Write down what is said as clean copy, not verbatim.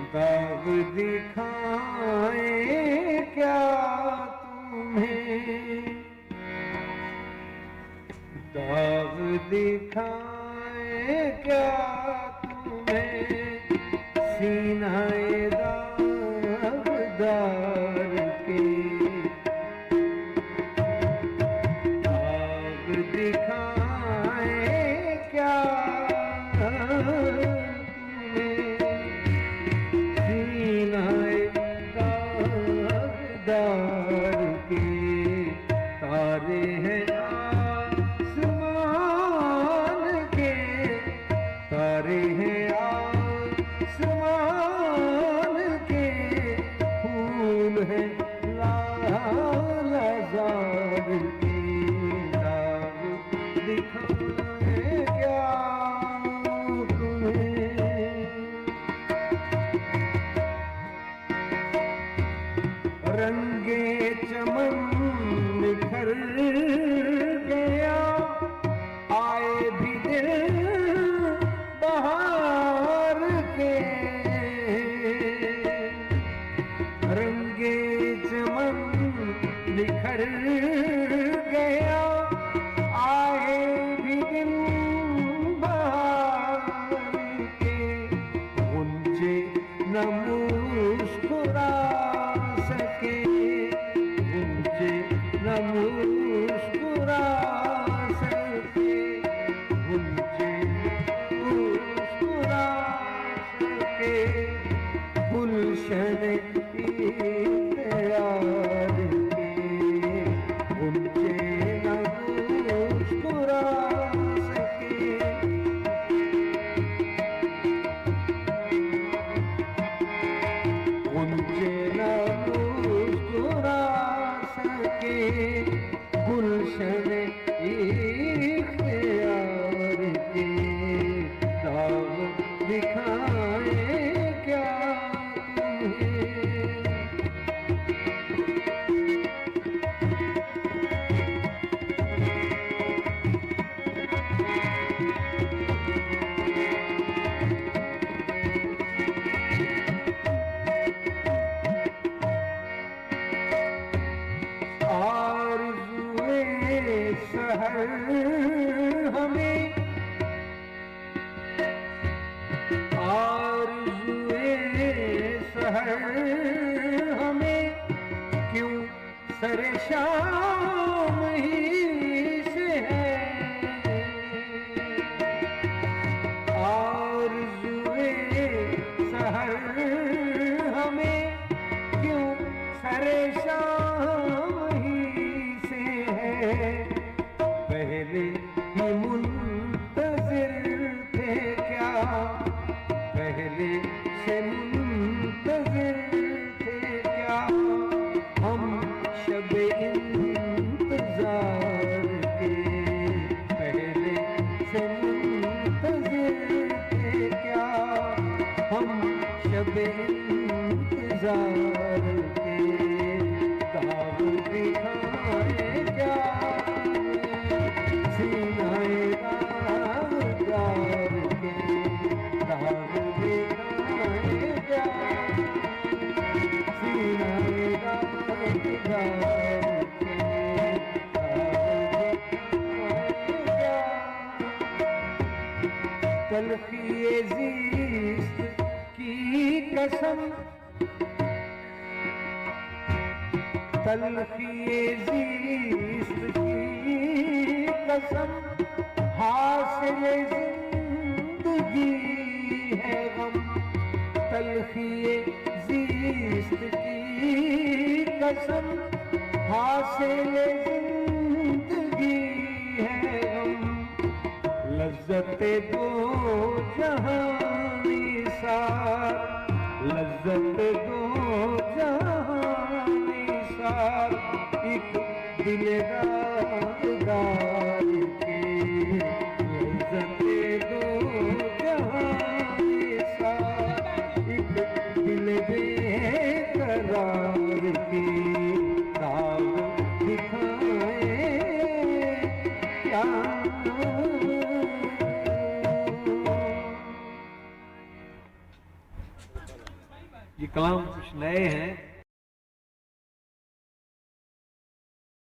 दाग दिखाए क्या तुम्हें, दाग दिखाए क्या तुम्हें, सीनाए दागदार के, दाग दिखाए क्या दागदार के, तारे हैं आसमान के, तारे हैं आसमान के, फूल हैं लालजार के, दाग दिखाए क्या रंगे चमन निखर गया, आए भी दिल बहार के, रंगे चमन निखर गया, आए भी दिल बहार के, गुंजे न मुस्कुरा सके, मुझे न मुस्कुरा सके, मुझे मुस्कुरा सके, गुलशन प्यार के, मुझे न मुस्कुरा सके, मुझे न मुस्कुरा सके, गुलशन इख्तियार के, दाग दिखाए क्या तुम्हें। आरज़ुए सहर हमें, आरज़ुए सहर हमें, क्यों सरे शाम ही से है, आरज़ुए सहर हमें, क्यों सरे शाम पहले ही मुंतज़िर थे क्या, पहले से मुंतज़िर थे क्या, हम शब इंतज़ार के, पहले से मुंतज़िर थे क्या, हम शब इंतज़ार के, दाग दिखाए क्या सीनाए दागदार के, दाग दिखाए क्या सीनाए दागदार के, दाग दिखाए क्या। तलख़ी ज़ीस्त की कसम, तलख़ी ज़ीस्त की कसम, हासिल ज़िंदगी है गम, तलख़ी ज़ीस्त की कसम, हासिल ज़िंदगी है गम, लज़्ज़त दो जहां निसार, लज़्ज़त इज्जत दो जहानी सार एक दिलदार की इज्जत दो जहानी सार एक दिल बेकरार की दाग दिखाए क्या। ये कलाम कुछ नए हैं।